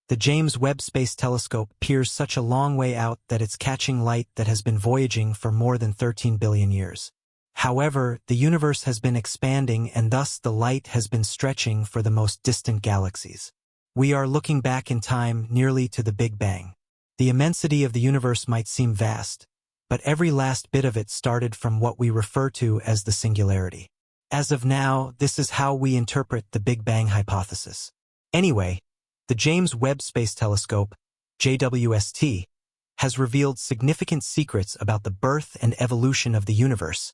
The James Webb Space Telescope peers such a long way out that it's catching light that has been voyaging for more than 13 billion years. However, the universe has been expanding and thus the light has been stretching for the most distant galaxies. We are looking back in time nearly to the Big Bang. The immensity of the universe might seem vast, but every last bit of it started from what we refer to as the singularity. As of now, this is how we interpret the Big Bang hypothesis. Anyway, the James Webb Space Telescope, JWST, has revealed significant secrets about the birth and evolution of the universe,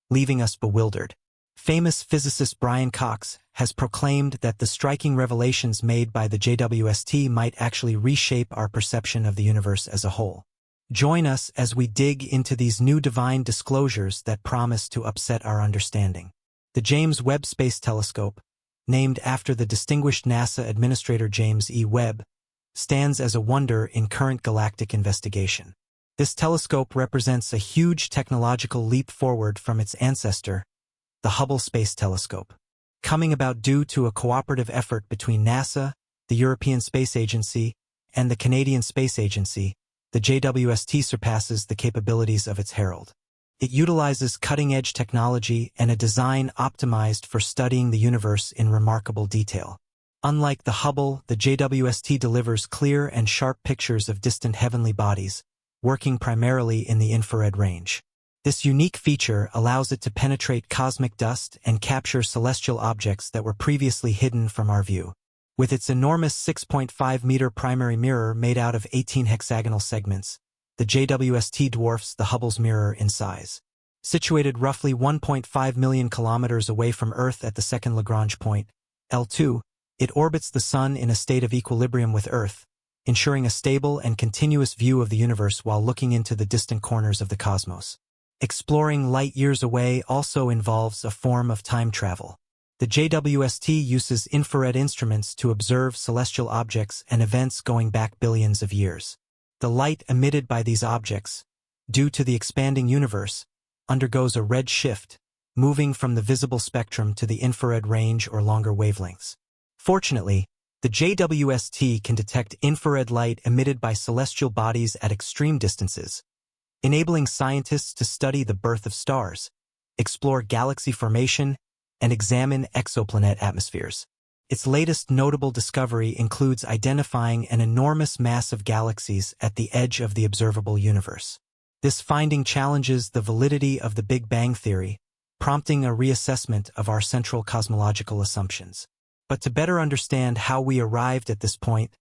leaving us bewildered. Famous physicist Brian Cox has proclaimed that the striking revelations made by the JWST might actually reshape our perception of the universe as a whole. Join us as we dig into these new divine disclosures that promise to upset our understanding. The James Webb Space Telescope, named after the distinguished NASA Administrator James E. Webb, stands as a wonder in current galactic investigation. This telescope represents a huge technological leap forward from its ancestor, the Hubble Space Telescope. Coming about due to a cooperative effort between NASA, the European Space Agency, and the Canadian Space Agency, the JWST surpasses the capabilities of its herald. It utilizes cutting-edge technology and a design optimized for studying the universe in remarkable detail. Unlike the Hubble, the JWST delivers clear and sharp pictures of distant heavenly bodies, working primarily in the infrared range. This unique feature allows it to penetrate cosmic dust and capture celestial objects that were previously hidden from our view. With its enormous 6.5-meter primary mirror made out of 18 hexagonal segments, the JWST dwarfs the Hubble's mirror in size. Situated roughly 1.5 million kilometers away from Earth at the second Lagrange point, L2, it orbits the Sun in a state of equilibrium with Earth, ensuring a stable and continuous view of the universe while looking into the distant corners of the cosmos. Exploring light years away also involves a form of time travel. The JWST uses infrared instruments to observe celestial objects and events going back billions of years. The light emitted by these objects, due to the expanding universe, undergoes a red shift, moving from the visible spectrum to the infrared range or longer wavelengths. Fortunately, the JWST can detect infrared light emitted by celestial bodies at extreme distances, enabling scientists to study the birth of stars, explore galaxy formation, and examine exoplanet atmospheres. Its latest notable discovery includes identifying an enormous mass of galaxies at the edge of the observable universe. This finding challenges the validity of the Big Bang theory, prompting a reassessment of our central cosmological assumptions. But to better understand how we arrived at this point,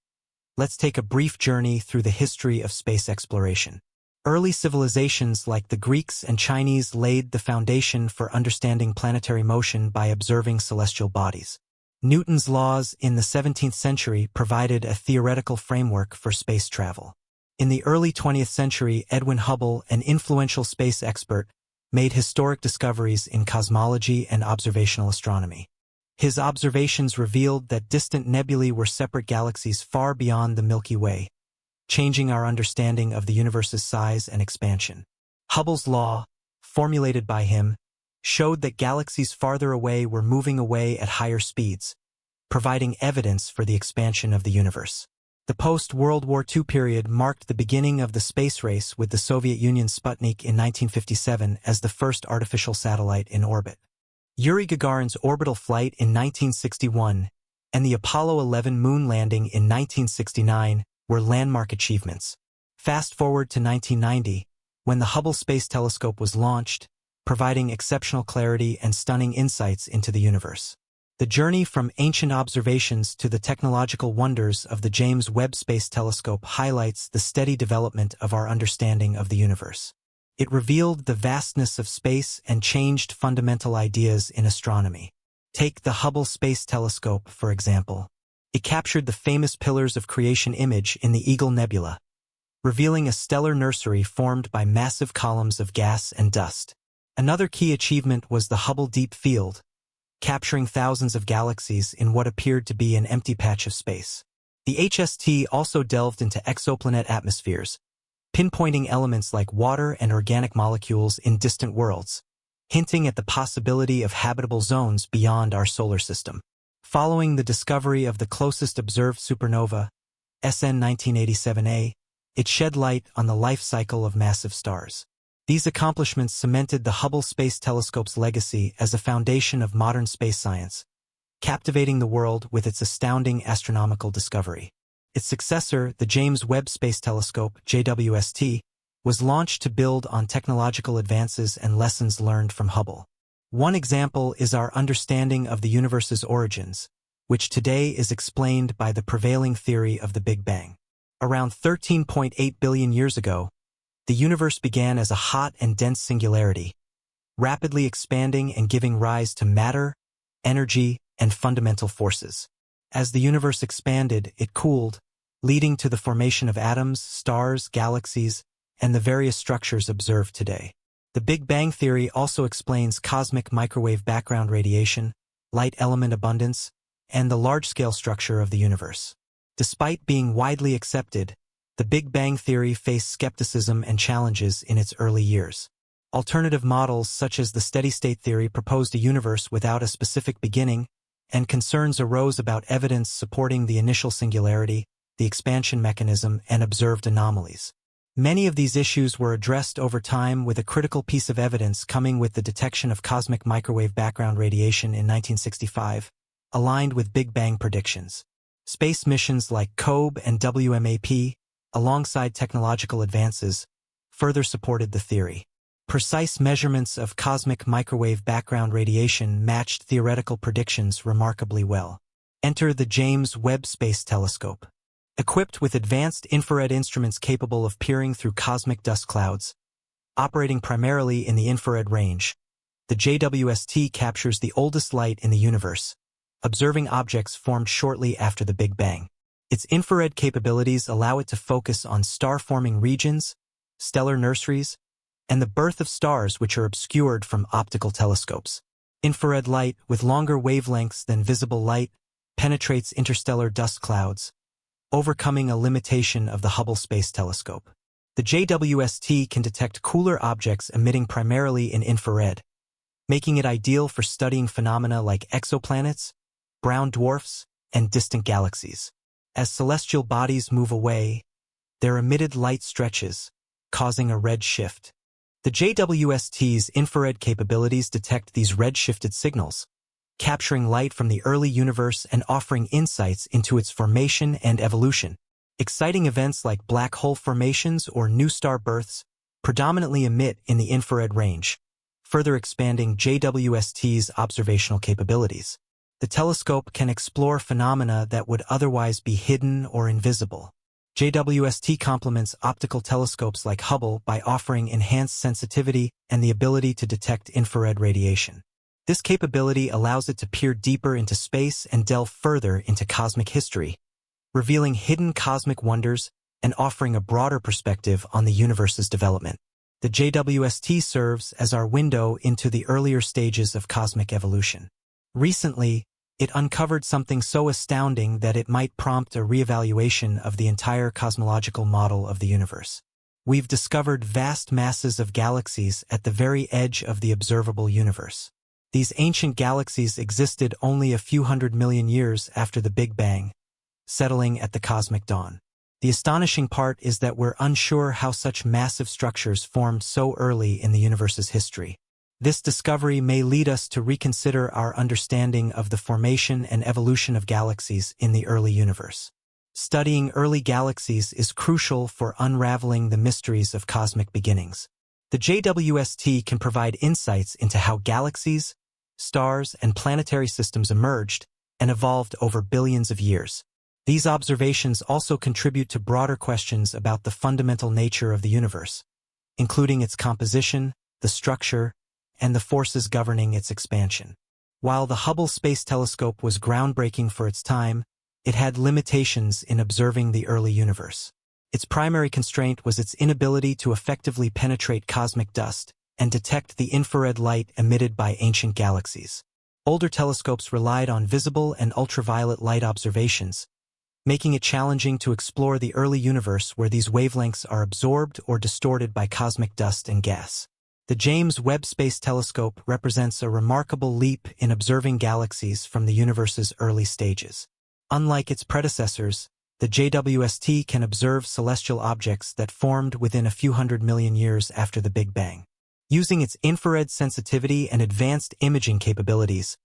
let's take a brief journey through the history of space exploration. Early civilizations like the Greeks and Chinese laid the foundation for understanding planetary motion by observing celestial bodies. Newton's laws in the 17th century provided a theoretical framework for space travel. In the early 20th century, Edwin Hubble, an influential space expert, made historic discoveries in cosmology and observational astronomy. His observations revealed that distant nebulae were separate galaxies far beyond the Milky Way, changing our understanding of the universe's size and expansion. Hubble's law, formulated by him, showed that galaxies farther away were moving away at higher speeds, providing evidence for the expansion of the universe. The post-World War II period marked the beginning of the space race with the Soviet Union's Sputnik in 1957 as the first artificial satellite in orbit. Yuri Gagarin's orbital flight in 1961 and the Apollo 11 moon landing in 1969 were landmark achievements. Fast forward to 1990, when the Hubble Space Telescope was launched, providing exceptional clarity and stunning insights into the universe. The journey from ancient observations to the technological wonders of the James Webb Space Telescope highlights the steady development of our understanding of the universe. It revealed the vastness of space and changed fundamental ideas in astronomy. Take the Hubble Space Telescope, for example. It captured the famous Pillars of Creation image in the Eagle Nebula, revealing a stellar nursery formed by massive columns of gas and dust. Another key achievement was the Hubble Deep Field, capturing thousands of galaxies in what appeared to be an empty patch of space. The HST also delved into exoplanet atmospheres, pinpointing elements like water and organic molecules in distant worlds, hinting at the possibility of habitable zones beyond our solar system. Following the discovery of the closest observed supernova, SN 1987A, it shed light on the life cycle of massive stars. These accomplishments cemented the Hubble Space Telescope's legacy as a foundation of modern space science, captivating the world with its astounding astronomical discovery. Its successor, the James Webb Space Telescope, JWST, was launched to build on technological advances and lessons learned from Hubble. One example is our understanding of the universe's origins, which today is explained by the prevailing theory of the Big Bang. Around 13.8 billion years ago, the universe began as a hot and dense singularity, rapidly expanding and giving rise to matter, energy, and fundamental forces. As the universe expanded, it cooled, leading to the formation of atoms, stars, galaxies, and the various structures observed today. The Big Bang theory also explains cosmic microwave background radiation, light element abundance, and the large-scale structure of the universe. Despite being widely accepted, the Big Bang theory faced skepticism and challenges in its early years. Alternative models such as the steady-state theory proposed a universe without a specific beginning, and concerns arose about evidence supporting the initial singularity, the expansion mechanism, and observed anomalies. Many of these issues were addressed over time, with a critical piece of evidence coming with the detection of cosmic microwave background radiation in 1965, aligned with Big Bang predictions. Space missions like COBE and WMAP, alongside technological advances, further supported the theory. Precise measurements of cosmic microwave background radiation matched theoretical predictions remarkably well. Enter the James Webb Space Telescope. Equipped with advanced infrared instruments capable of peering through cosmic dust clouds, operating primarily in the infrared range, the JWST captures the oldest light in the universe, observing objects formed shortly after the Big Bang. Its infrared capabilities allow it to focus on star-forming regions, stellar nurseries, and the birth of stars which are obscured from optical telescopes. Infrared light, with longer wavelengths than visible light, penetrates interstellar dust clouds, overcoming a limitation of the Hubble Space Telescope. The JWST can detect cooler objects emitting primarily in infrared, making it ideal for studying phenomena like exoplanets, brown dwarfs, and distant galaxies. As celestial bodies move away, their emitted light stretches, causing a red shift. The JWST's infrared capabilities detect these red-shifted signals, capturing light from the early universe and offering insights into its formation and evolution. Exciting events like black hole formations or new star births predominantly emit in the infrared range, further expanding JWST's observational capabilities. The telescope can explore phenomena that would otherwise be hidden or invisible. JWST complements optical telescopes like Hubble by offering enhanced sensitivity and the ability to detect infrared radiation. This capability allows it to peer deeper into space and delve further into cosmic history, revealing hidden cosmic wonders and offering a broader perspective on the universe's development. The JWST serves as our window into the earlier stages of cosmic evolution. Recently, it uncovered something so astounding that it might prompt a reevaluation of the entire cosmological model of the universe. We've discovered vast masses of galaxies at the very edge of the observable universe. These ancient galaxies existed only a few 100 million years after the Big Bang, settling at the cosmic dawn. The astonishing part is that we're unsure how such massive structures formed so early in the universe's history. This discovery may lead us to reconsider our understanding of the formation and evolution of galaxies in the early universe. Studying early galaxies is crucial for unraveling the mysteries of cosmic beginnings. The JWST can provide insights into how galaxies, stars, and planetary systems emerged and evolved over billions of years. These observations also contribute to broader questions about the fundamental nature of the universe, including its composition, the structure, and the forces governing its expansion. While the Hubble Space Telescope was groundbreaking for its time, it had limitations in observing the early universe. Its primary constraint was its inability to effectively penetrate cosmic dust and detect the infrared light emitted by ancient galaxies. Older telescopes relied on visible and ultraviolet light observations, making it challenging to explore the early universe where these wavelengths are absorbed or distorted by cosmic dust and gas. The James Webb Space Telescope represents a remarkable leap in observing galaxies from the universe's early stages. Unlike its predecessors, the JWST can observe celestial objects that formed within a few 100 million years after the Big Bang. Using its infrared sensitivity and advanced imaging capabilities,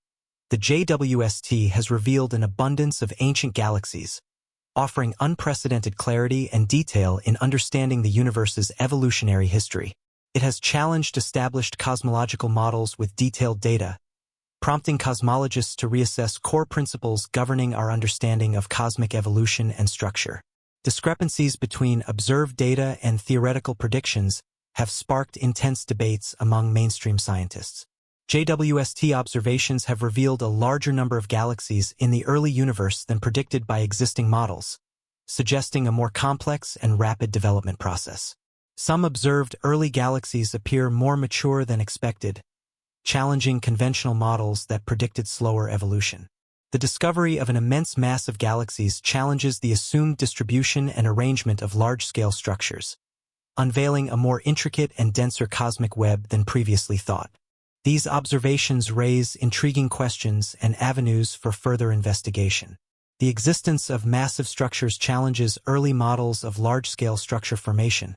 the JWST has revealed an abundance of ancient galaxies, offering unprecedented clarity and detail in understanding the universe's evolutionary history. It has challenged established cosmological models with detailed data, prompting cosmologists to reassess core principles governing our understanding of cosmic evolution and structure. Discrepancies between observed data and theoretical predictions have sparked intense debates among mainstream scientists. JWST observations have revealed a larger number of galaxies in the early universe than predicted by existing models, suggesting a more complex and rapid development process. Some observed early galaxies appear more mature than expected, challenging conventional models that predicted slower evolution. The discovery of an immense mass of galaxies challenges the assumed distribution and arrangement of large-scale structures, unveiling a more intricate and denser cosmic web than previously thought. These observations raise intriguing questions and avenues for further investigation. The existence of massive structures challenges early models of large-scale structure formation,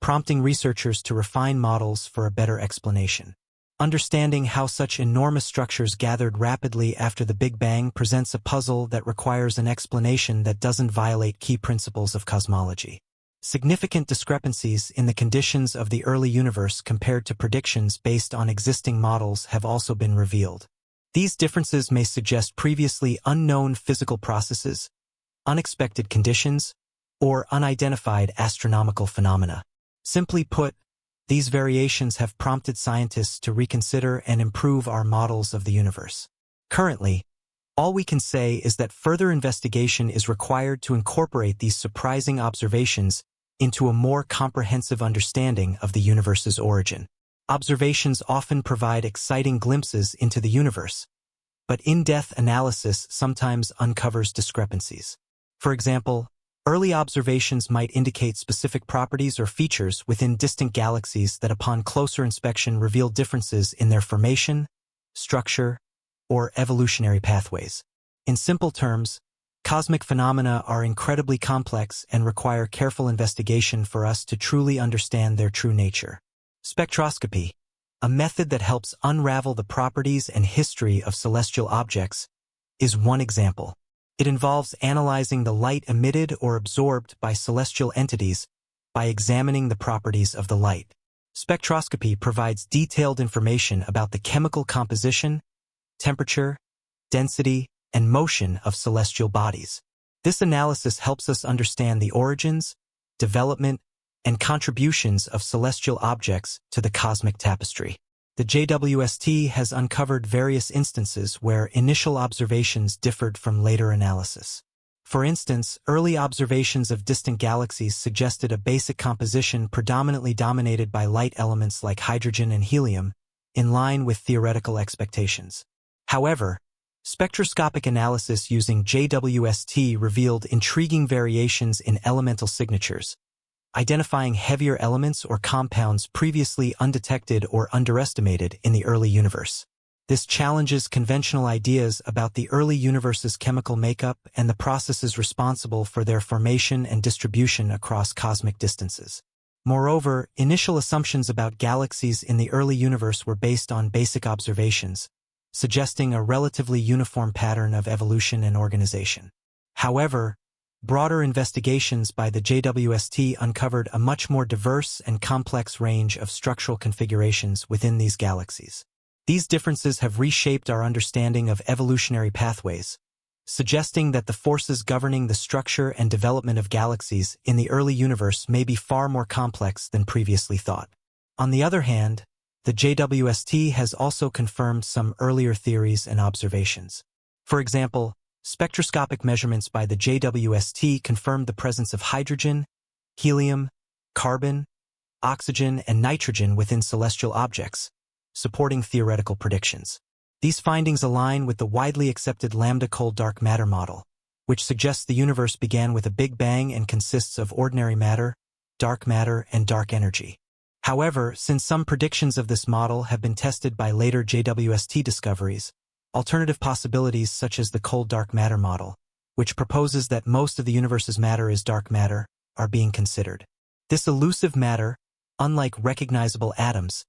prompting researchers to refine models for a better explanation. Understanding how such enormous structures gathered rapidly after the Big Bang presents a puzzle that requires an explanation that doesn't violate key principles of cosmology. Significant discrepancies in the conditions of the early universe compared to predictions based on existing models have also been revealed. These differences may suggest previously unknown physical processes, unexpected conditions, or unidentified astronomical phenomena. Simply put, these variations have prompted scientists to reconsider and improve our models of the universe. Currently, all we can say is that further investigation is required to incorporate these surprising observations into a more comprehensive understanding of the universe's origin. Observations often provide exciting glimpses into the universe, but in-depth analysis sometimes uncovers discrepancies. For example, early observations might indicate specific properties or features within distant galaxies that upon closer inspection reveal differences in their formation, structure, or evolutionary pathways. In simple terms, cosmic phenomena are incredibly complex and require careful investigation for us to truly understand their true nature. Spectroscopy, a method that helps unravel the properties and history of celestial objects, is one example. It involves analyzing the light emitted or absorbed by celestial entities by examining the properties of the light. Spectroscopy provides detailed information about the chemical composition, temperature, density, and motion of celestial bodies. This analysis helps us understand the origins, development, and contributions of celestial objects to the cosmic tapestry. The JWST has uncovered various instances where initial observations differed from later analysis. For instance, early observations of distant galaxies suggested a basic composition predominantly dominated by light elements like hydrogen and helium, in line with theoretical expectations. However, spectroscopic analysis using JWST revealed intriguing variations in elemental signatures, identifying heavier elements or compounds previously undetected or underestimated in the early universe. This challenges conventional ideas about the early universe's chemical makeup and the processes responsible for their formation and distribution across cosmic distances. Moreover, initial assumptions about galaxies in the early universe were based on basic observations, suggesting a relatively uniform pattern of evolution and organization. However, broader investigations by the JWST uncovered a much more diverse and complex range of structural configurations within these galaxies. These differences have reshaped our understanding of evolutionary pathways, suggesting that the forces governing the structure and development of galaxies in the early universe may be far more complex than previously thought. On the other hand, the JWST has also confirmed some earlier theories and observations. For example, spectroscopic measurements by the JWST confirmed the presence of hydrogen, helium, carbon, oxygen, and nitrogen within celestial objects, supporting theoretical predictions. These findings align with the widely accepted lambda cold dark matter model, which suggests the universe began with a Big Bang and consists of ordinary matter, and dark energy. However, since some predictions of this model have been tested by later JWST discoveries, alternative possibilities such as the cold dark matter model, which proposes that most of the universe's matter is dark matter, are being considered. This elusive matter, unlike recognizable atoms,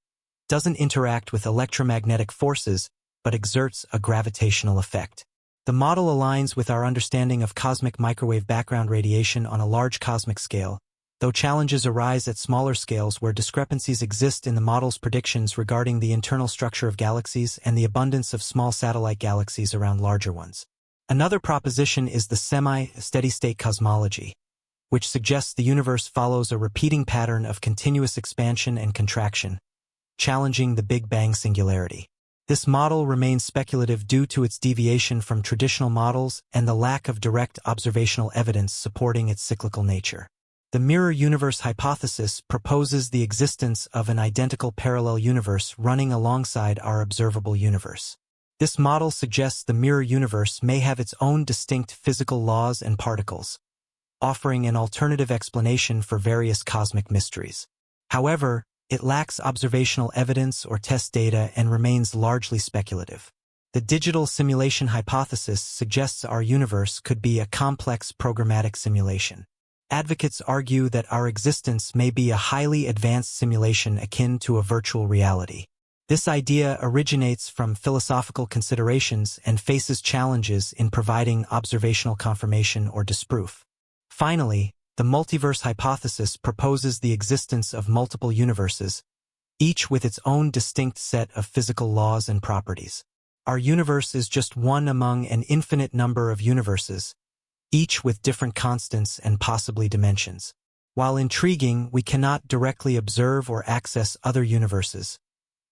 doesn't interact with electromagnetic forces but exerts a gravitational effect. The model aligns with our understanding of cosmic microwave background radiation on a large cosmic scale, though challenges arise at smaller scales where discrepancies exist in the model's predictions regarding the internal structure of galaxies and the abundance of small satellite galaxies around larger ones. Another proposition is the semi-steady-state cosmology, which suggests the universe follows a repeating pattern of continuous expansion and contraction, challenging the Big Bang singularity. This model remains speculative due to its deviation from traditional models and the lack of direct observational evidence supporting its cyclical nature. The mirror universe hypothesis proposes the existence of an identical parallel universe running alongside our observable universe. This model suggests the mirror universe may have its own distinct physical laws and particles, offering an alternative explanation for various cosmic mysteries. However, it lacks observational evidence or test data and remains largely speculative. The digital simulation hypothesis suggests our universe could be a complex programmatic simulation. Advocates argue that our existence may be a highly advanced simulation akin to a virtual reality. This idea originates from philosophical considerations and faces challenges in providing observational confirmation or disproof. Finally, the multiverse hypothesis proposes the existence of multiple universes, each with its own distinct set of physical laws and properties. Our universe is just one among an infinite number of universes, each with different constants and possibly dimensions. While intriguing, we cannot directly observe or access other universes,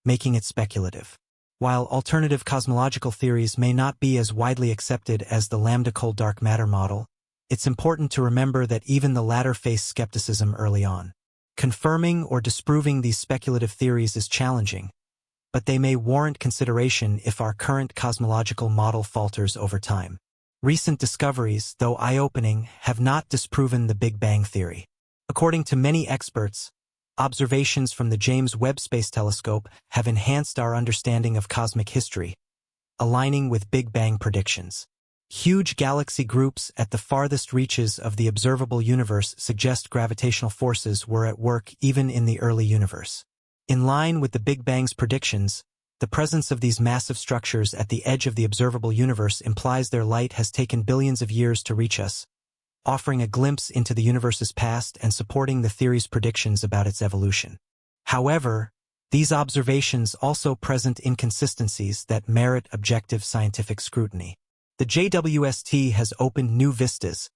making it speculative. While alternative cosmological theories may not be as widely accepted as the lambda-cold dark matter model, it's important to remember that even the latter faced skepticism early on. Confirming or disproving these speculative theories is challenging, but they may warrant consideration if our current cosmological model falters over time. Recent discoveries, though eye-opening, have not disproven the Big Bang theory. According to many experts, observations from the James Webb Space Telescope have enhanced our understanding of cosmic history, aligning with Big Bang predictions. Huge galaxy groups at the farthest reaches of the observable universe suggest gravitational forces were at work even in the early universe. In line with the Big Bang's predictions, the presence of these massive structures at the edge of the observable universe implies their light has taken billions of years to reach us, offering a glimpse into the universe's past and supporting the theory's predictions about its evolution. However, these observations also present inconsistencies that merit objective scientific scrutiny. The JWST has opened new vistas,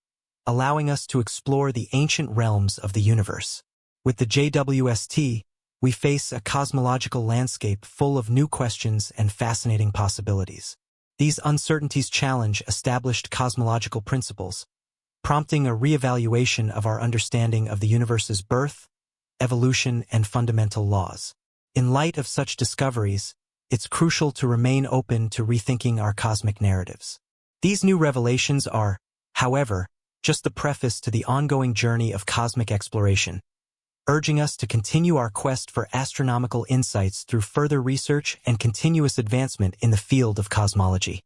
allowing us to explore the ancient realms of the universe. With the JWST, we face a cosmological landscape full of new questions and fascinating possibilities. These uncertainties challenge established cosmological principles, prompting a reevaluation of our understanding of the universe's birth, evolution, and fundamental laws. In light of such discoveries, it's crucial to remain open to rethinking our cosmic narratives. These new revelations are, however, just the preface to the ongoing journey of cosmic exploration, urging us to continue our quest for astronomical insights through further research and continuous advancement in the field of cosmology.